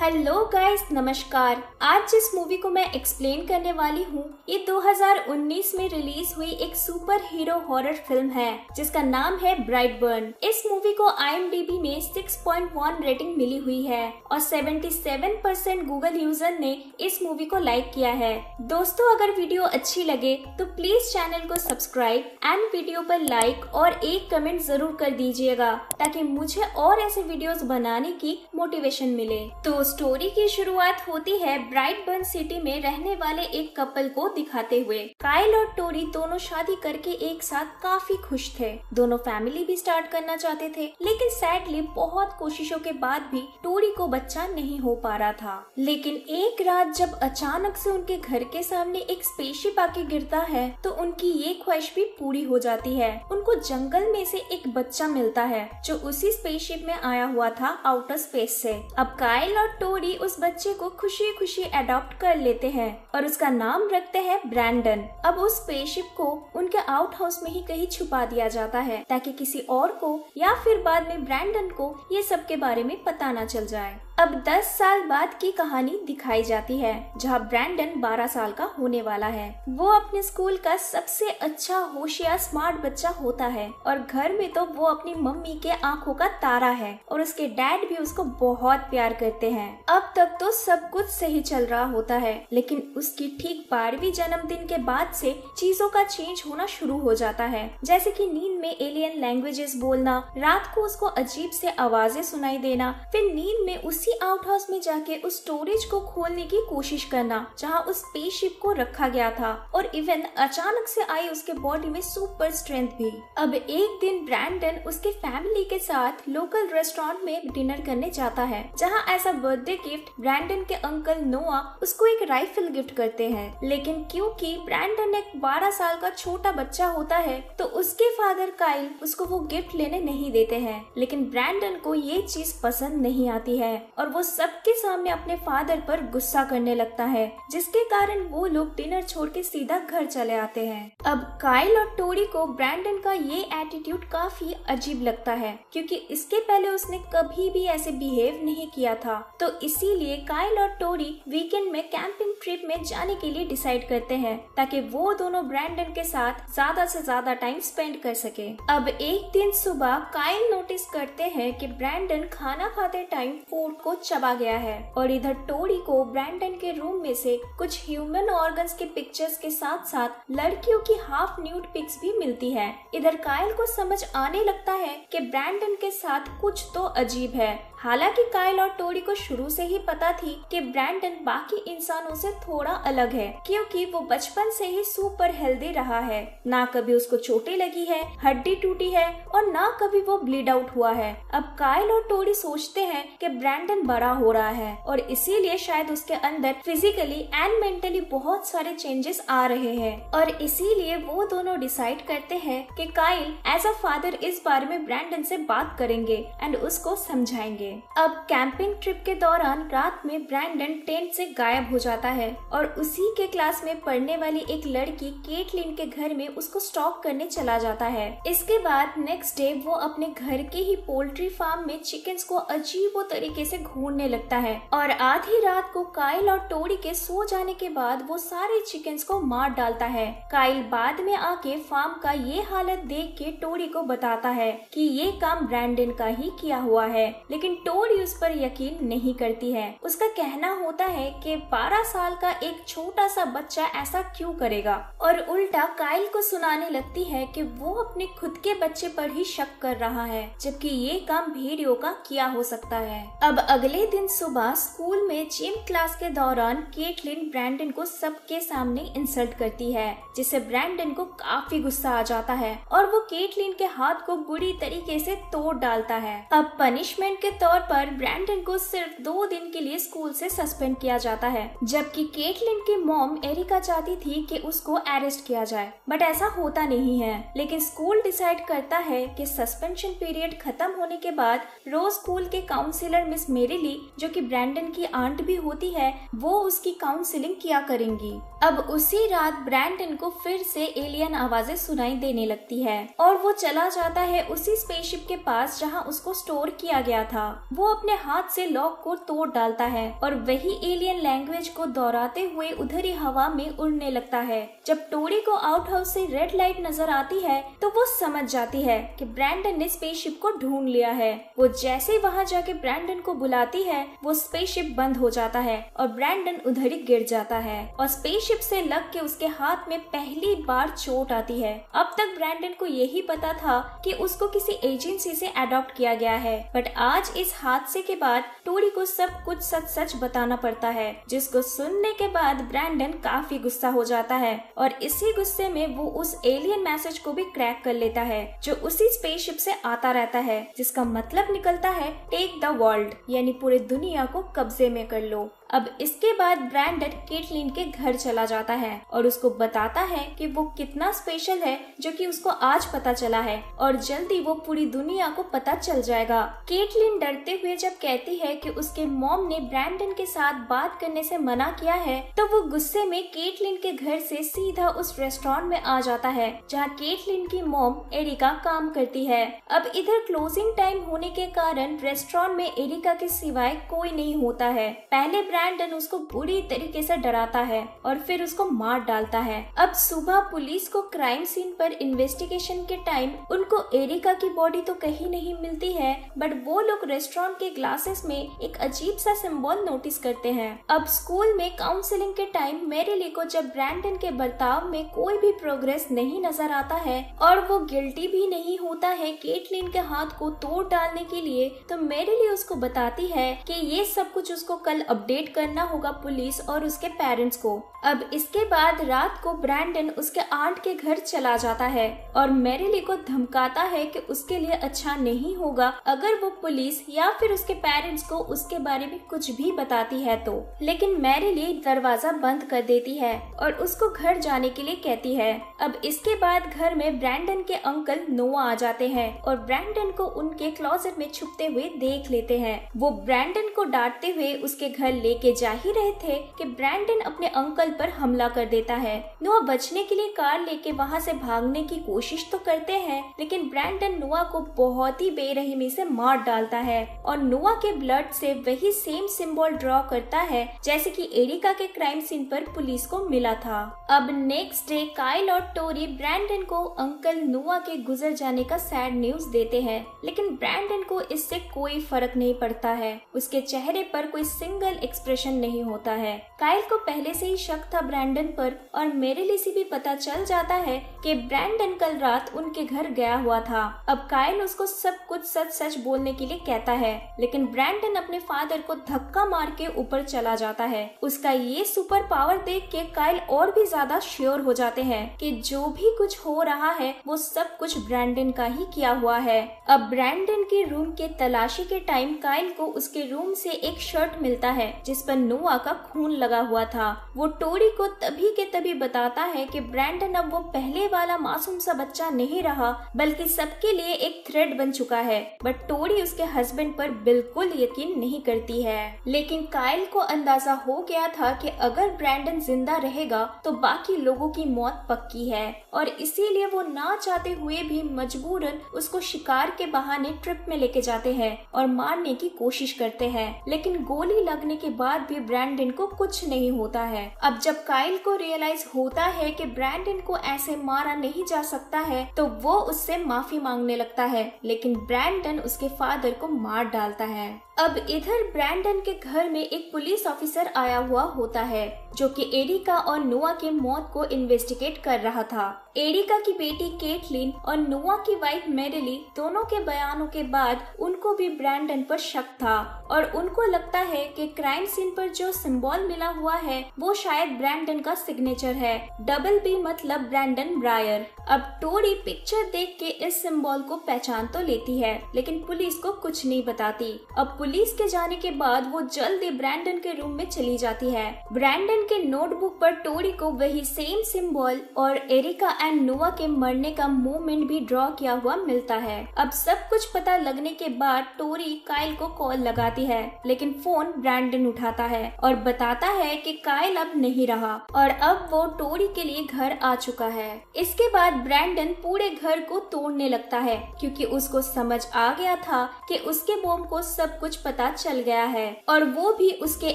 Hello guys, नमस्कार। आज जिस मूवी को मैं एक्सप्लेन करने वाली हूँ ये 2019 में रिलीज हुई एक सुपर हीरो हॉरर फिल्म है जिसका नाम है ब्राइटबर्न। इस मूवी को IMDb में 6.1 रेटिंग मिली हुई है और 77% गूगल यूजर ने इस मूवी को लाइक किया है। दोस्तों, अगर वीडियो अच्छी लगे तो प्लीज चैनल को सब्सक्राइब एंड वीडियो पर लाइक और एक कमेंट जरूर कर दीजिएगा ताकि मुझे और ऐसे वीडियोस बनाने की मोटिवेशन मिले। तो स्टोरी की शुरुआत होती है ब्राइटबर्न सिटी में रहने वाले एक कपल को दिखाते हुए। काइल और टोरी दोनों शादी करके एक साथ काफी खुश थे। दोनों फैमिली भी स्टार्ट करना चाहते थे, लेकिन सैडली बहुत कोशिशों के बाद भी टोरी को बच्चा नहीं हो पा रहा था। लेकिन एक रात जब अचानक से उनके घर के सामने एक स्पेसशिप आके गिरता है तो उनकी ये ख्वाहिश भी पूरी हो जाती है। उनको जंगल में से एक बच्चा मिलता है जो उसी स्पेसशिप में आया हुआ था आउटर स्पेस से। अब काइल और टोरी उस बच्चे को खुशी खुशी अडॉप्ट कर लेते हैं और उसका नाम रखते हैं ब्रैंडन। अब उस स्पेसशिप को उनके आउट हाउस में ही कहीं छुपा दिया जाता है ताकि किसी और को या फिर बाद में ब्रैंडन को ये सब के बारे में पता न चल जाए। अब 10 साल बाद की कहानी दिखाई जाती है जहाँ ब्रैंडन 12 साल का होने वाला है। वो अपने स्कूल का सबसे अच्छा होशियार स्मार्ट बच्चा होता है और घर में तो वो अपनी मम्मी के आंखों का तारा है और उसके डैड भी उसको बहुत प्यार करते हैं। अब तक तो सब कुछ सही चल रहा होता है, लेकिन उसकी ठीक 12वीं जन्मदिन के बाद से चीजों का चेंज होना शुरू हो जाता है, जैसे कि नींद में एलियन लैंग्वेजेस बोलना, रात को उसको अजीब से आवाजें सुनाई देना, फिर नींद में उसी आउट हाउस में जाके उस स्टोरेज को खोलने की कोशिश करना जहाँ उस स्पेसशिप को रखा गया था, और इवन अचानक से आई उसके बॉडी में सुपर स्ट्रेंथ भी। अब एक दिन ब्रैंडन उसके फैमिली के साथ लोकल रेस्टोरेंट में डिनर करने जाता है जहाँ ऐसा बर्थडे गिफ्ट ब्रैंडन के अंकल नोआ उसको एक राइफल गिफ्ट करते हैं। लेकिन क्योंकि ब्रैंडन एक 12 साल का छोटा बच्चा होता है तो उसके फादर काइल उसको वो गिफ्ट लेने नहीं देते हैं। लेकिन ब्रैंडन को ये चीज पसंद नहीं आती है और वो सबके सामने अपने फादर पर गुस्सा करने लगता है, जिसके कारण वो लोग डिनर छोड़ के सीधा घर चले आते हैं। अब काइल और टोरी को ब्रैंडन का ये एटीट्यूड काफी अजीब लगता है क्योंकि इसके पहले उसने कभी भी ऐसे बिहेव नहीं किया था। तो इसीलिए काइल और टोरी वीकेंड में कैंपिंग ट्रिप में जाने के लिए डिसाइड करते हैं ताकि वो दोनों ब्रैंडन के साथ ज्यादा से ज्यादा टाइम स्पेंड कर सके। अब एक दिन सुबह काइल नोटिस करते हैं कि ब्रैंडन खाना खाते टाइम फूड को चबा गया है और इधर टोरी को ब्रैंडन के रूम में से कुछ ह्यूमन ऑर्गन्स के पिक्चर्स के साथ साथ लड़कियों की हाफ न्यूड पिक्स भी मिलती है। इधर काइल को समझ आने लगता है कि ब्रैंडन के साथ कुछ तो अजीब है। हालांकि काइल और टोरी को शुरू से ही पता थी कि ब्रैंडन बाकी इंसानों से थोड़ा अलग है क्योंकि वो बचपन से ही सुपर हेल्दी रहा है। ना कभी उसको चोटें लगी है, हड्डी टूटी है और ना कभी वो ब्लीड आउट हुआ है। अब काइल और टोरी सोचते हैं कि ब्रैंडन बड़ा हो रहा है और इसीलिए शायद उसके अंदर फिजिकली एंड मेंटली बहुत सारे चेंजेस आ रहे हैं और इसीलिए वो दोनों डिसाइड करते हैं कि काइल एज अ फादर इस बारे में ब्रैंडन से बात करेंगे एंड उसको समझाएंगे। अब कैंपिंग ट्रिप के दौरान रात में ब्रैंडन टेंट से गायब हो जाता है और उसी के क्लास में पढ़ने वाली एक लड़की केटलिन के घर में उसको स्टॉक करने चला जाता है। इसके बाद नेक्स्ट डे वो अपने घर के ही पोल्ट्री फार्म में चिकन्स को अजीबो तरीके से घूरने लगता है और आधी रात को काइल और टोरी के सो जाने के बाद वो सारे चिकन्स को मार डालता है। काइल बाद में आके फार्म का ये हालत देख के टोरी को बताता है कि ये काम ब्रैंडन का ही किया हुआ है, लेकिन टोरी उस पर यकीन नहीं करती है। उसका कहना होता है कि 12 साल का एक छोटा सा बच्चा ऐसा क्यों करेगा और उल्टा काइल को सुनाने लगती है कि वो अपने खुद के बच्चे पर ही शक कर रहा है जबकि ये काम भेड़ियों का किया हो सकता है। अब अगले दिन सुबह स्कूल में जिम क्लास के दौरान केटलिन ब्रैंडन को सबके सामने इंसल्ट करती है जिससे ब्रैंडन को काफी गुस्सा आ जाता है और वो केटलिन के हाथ को बुरी तरीके से तोड़ डालता है। अब पनिशमेंट के तौर पर ब्रैंडन को सिर्फ 2 दिन के लिए स्कूल से सस्पेंड किया जाता है, जबकि केटलिन की मॉम एरिका चाहती थी कि उसको अरेस्ट किया जाए, बट ऐसा होता नहीं है। लेकिन स्कूल डिसाइड करता है कि सस्पेंशन पीरियड खत्म होने के बाद रोज स्कूल के काउंसिलर मिस मेरिली, जो कि ब्रैंडन की आंट भी होती है, वो उसकी काउंसिलिंग किया करेंगी। अब उसी रात ब्रैंडन को फिर से एलियन आवाजें सुनाई देने लगती है और वो चला जाता है उसी स्पेसशिप के पास जहाँ उसको स्टोर किया गया था। वो अपने हाथ से लॉक को तोड़ डालता है और वही एलियन लैंग्वेज को दोहराते हुए उधर ही हवा में उड़ने लगता है। जब टोरी को आउट हाउस से रेड लाइट नजर आती है तो वो समझ जाती है कि ब्रैंडन ने स्पेसशिप को ढूंढ लिया है। वो जैसे ही वहाँ जाके ब्रैंडन को बुलाती है वो स्पेसशिप बंद हो जाता है और ब्रैंडन उधर ही गिर जाता है और स्पेसशिप से लग के उसके हाथ में पहली बार चोट आती है। अब तक ब्रैंडन को यही पता था कि उसको किसी एजेंसी से अडॉप्ट किया गया है, बट आज इस हादसे के बाद टोरी को सब कुछ सच सच बताना पड़ता है, जिसको सुनने के बाद ब्रैंडन काफी गुस्सा हो जाता है और इसी गुस्से में वो उस एलियन मैसेज को भी क्रैक कर लेता है जो उसी स्पेसशिप से आता रहता है, जिसका मतलब निकलता है टेक द वर्ल्ड, यानी पूरे दुनिया को कब्जे में कर लो। अब इसके बाद ब्रैंडन केटलिन के घर चला जाता है और उसको बताता है कि वो कितना स्पेशल है जो कि उसको आज पता चला है और जल्दी वो पूरी दुनिया को पता चल जाएगा। केटलिन डरते हुए जब कहती है कि उसके मॉम ने ब्रैंडन के साथ बात करने से मना किया है तो वो गुस्से में केटलिन के घर से सीधा उस रेस्टोरेंट में आ जाता है जहाँ केटलिन की मॉम एरिका काम करती है। अब इधर क्लोजिंग टाइम होने के कारण रेस्टोरेंट में एरिका के सिवाय कोई नहीं होता है। पहले ब्रैंडन उसको बुरी तरीके से डराता है और फिर उसको मार डालता है। अब सुबह पुलिस को क्राइम सीन पर इन्वेस्टिगेशन के टाइम उनको एरिका की बॉडी तो कहीं नहीं मिलती है, बट वो लोग रेस्टोरेंट के ग्लासेस में एक अजीब सा सिंबल नोटिस करते हैं। अब स्कूल में काउंसलिंग के टाइम मैरिली को जब ब्रैंडन के बर्ताव में कोई भी प्रोग्रेस नहीं नजर आता है और वो गिल्टी भी नहीं होता है केटलिन के हाथ को तोड़ डालने के लिए, तो मैरिली उसको बताती है कि ये सब कुछ उसको कल अपडेट करना होगा पुलिस और उसके पेरेंट्स को। अब इसके बाद रात को ब्रैंडन उसके आंट के घर चला जाता है और मैरिली को धमकाता है कि उसके लिए अच्छा नहीं होगा अगर वो पुलिस या फिर उसके पेरेंट्स को उसके बारे में कुछ भी बताती है तो। लेकिन मैरिली दरवाजा बंद कर देती है और उसको घर जाने के लिए कहती है। अब इसके बाद घर में ब्रैंडन के अंकल नोआ आ जाते हैं और ब्रैंडन को उनके क्लोजेट में छुपते हुए देख लेते हैं। वो ब्रैंडन को डांटते हुए उसके घर लेके जा ही रहे थे कि ब्रैंडन अपने अंकल पर हमला कर देता है। नोआ बचने के लिए कार लेके वहाँ से भागने की कोशिश तो करते हैं, लेकिन ब्रैंडन नोआ को बहुत ही बेरहमी से मार डालता है और नोआ के ब्लड से वही सेम सिंबल ड्रॉ करता है जैसे कि एरिका के क्राइम सीन पर पुलिस को मिला था। अब नेक्स्ट डे काइल और टोरी ब्रैंडन को अंकल नोआ के गुजर जाने का सैड न्यूज देते हैं, लेकिन ब्रैंडन को इससे कोई फर्क नहीं पड़ता है। उसके चेहरे पर कोई सिंगल एक्सप्रेशन नहीं होता है। काइल को पहले से ही शक था ब्रैंडन पर और मैरिली से भी पता चल जाता है कि ब्रैंडन कल रात उनके घर गया हुआ था। अब काइल उसको सब कुछ सच सच बोलने के लिए कहता है, लेकिन ब्रैंडन अपने फादर को धक्का मार के ऊपर चला जाता है। उसका ये सुपर पावर देख के काइल और भी ज्यादा श्योर हो जाते हैं कि जो भी कुछ हो रहा है वो सब कुछ ब्रैंडन का ही किया हुआ है। अब ब्रैंडन के रूम के तलाशी के टाइम काइल को उसके रूम से एक शर्ट मिलता है जिस पर नोआ का खून लगा हुआ था। वो टोरी को तभी के तभी बताता है कि ब्रैंडन अब वो पहले वाला मासूम सा बच्चा नहीं रहा बल्कि सबके लिए एक थ्रेट बन चुका है, बट टोरी उसके हस्बैंड पर बिल्कुल यकीन नहीं करती है। लेकिन काइल को अंदाजा हो गया था कि अगर ब्रैंडन जिंदा रहेगा तो बाकी लोगों की मौत पक्की है और इसीलिए वो ना चाहते हुए भी मजबूरन उसको शिकार के बहाने ट्रिप में लेके जाते हैं और मारने की कोशिश करते हैं, लेकिन गोली लगने के बाद भी ब्रैंडन को कुछ नहीं होता है। अब जब काइल को रियलाइज होता है कि ब्रैंडन को ऐसे मारा नहीं जा सकता है तो वो उससे माफी मांगने लगता है, लेकिन ब्रैंडन उसके फादर को मार डालता है। अब इधर ब्रैंडन के घर में एक पुलिस ऑफिसर आया हुआ होता है जो कि एरिका और नोआ की मौत को इन्वेस्टिगेट कर रहा था। एरिका की बेटी केटलिन और नोआ की वाइफ मैरिली दोनों के बयानों के बाद उनको भी ब्रैंडन पर शक था और उनको लगता है कि क्राइम सीन पर जो सिंबल मिला हुआ है वो शायद ब्रैंडन का सिग्नेचर है। डबल बी मतलब ब्रैंडन ब्रायर। अब टोरी पिक्चर देख के इस सिंबल को पहचान तो लेती है, लेकिन पुलिस को कुछ नहीं बताती। अब पुलिस के जाने के बाद वो जल्दी ब्रैंडन के रूम में चली जाती है। ब्रैंडन के नोटबुक पर टोरी को वही सेम सिंबल और एरिका एंड नोआ के मरने का मोमेंट भी ड्रॉ किया हुआ मिलता है। अब सब कुछ पता लगने के बाद टोरी काइल को कॉल लगाती है, लेकिन फोन ब्रैंडन उठाता है और बताता है कि काइल अब नहीं रहा और अब वो टोरी के लिए घर आ चुका है। इसके बाद ब्रैंडन पूरे घर को तोड़ने लगता है क्योंकि उसको समझ आ गया था कि उसके मॉम को सब कुछ पता चल गया है और वो भी उसके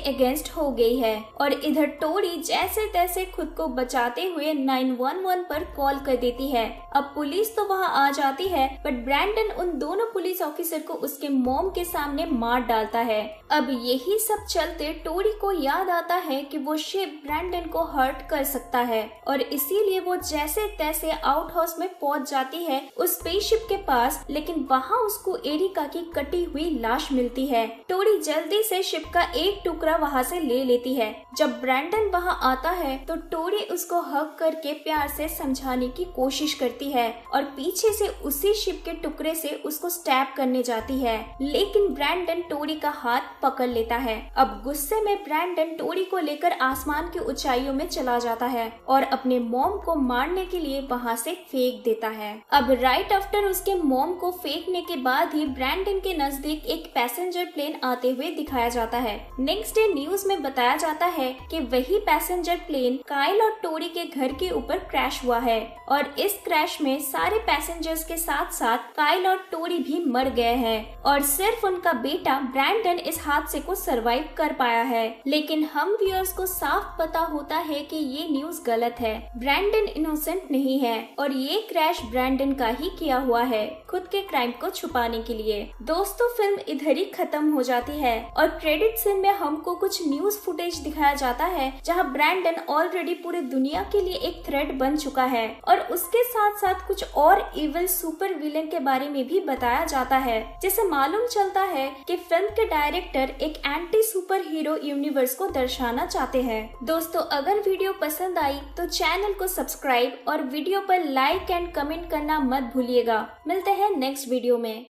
अगेंस्ट हो गई है। और इधर टोरी जैसे तैसे खुद को बचाते हुए 911 पर कॉल कर देती है। अब पुलिस तो वहाँ आ जाती है, बट ब्रैंडन उन दोनों पुलिस ऑफिसर को उसके मॉम के सामने मार डालता है। अब यही सब चलते टोरी को याद आता है कि वो शिप ब्रैंडन को हर्ट कर सकता है और इसीलिए वो जैसे तैसे आउट हाउस में पहुंच जाती है उस स्पेसशिप के पास, लेकिन वहाँ उसको एरिका की कटी हुई लाश मिलती है। टोरी जल्दी से शिप का एक टुकड़ा वहाँ से ले लेती है। जब ब्रैंडन वहाँ आता है तो टोरी उसको हग करके प्यार से समझाने की कोशिश करती है और पीछे से उसी शिप के टुकड़े से उसको स्टैब करने जाती है, लेकिन ब्रैंडन टोरी का हाथ पकड़ लेता है। अब गुस्से में ब्रैंडन टोरी को लेकर आसमान की ऊंचाइयों में चला जाता है और अपने मॉम को मारने के लिए वहाँ से फेंक देता है। अब राइट आफ्टर उसके मॉम को फेंकने के बाद ही ब्रैंडन के नजदीक एक पैसेंजर प्लेन आते हुए दिखाया जाता है। नेक्स्ट डे न्यूज में बताया जाता है कि वही पैसेंजर प्लेन काइल और टोरी के घर के ऊपर क्रैश हुआ है और इस क्रैश में सारे पैसेंजर्स के साथ साथ काइल और टोरी भी मर गए हैं और सिर्फ उनका बेटा ब्रैंडन इस हादसे को सरवाइव कर पाया है। लेकिन हम व्यूअर्स को साफ पता होता है कि ये न्यूज गलत है। ब्रैंडन इनोसेंट नहीं है और ये क्रैश ब्रैंडन का ही किया हुआ है खुद के क्राइम को छुपाने के लिए। दोस्तों फिल्म इधर ही खत्म हो जाती है और क्रेडिट सीन में हमको कुछ न्यूज फुटेज दिखाया जाता है जहां ब्रैंडन ऑलरेडी पूरे दुनिया के लिए एक थ्रेट बन चुका है और उसके साथ साथ कुछ और इविल सुपर विलेन के बारे में भी बताया जाता है, जिससे मालूम चलता है कि फिल्म के डायरेक्टर एक एंटी सुपर हीरो यूनिवर्स को दर्शाना चाहते हैं। दोस्तों अगर वीडियो पसंद आई तो चैनल को सब्सक्राइब और वीडियो पर लाइक एंड कमेंट करना मत भूलिएगा। मिलते हैं नेक्स्ट वीडियो में।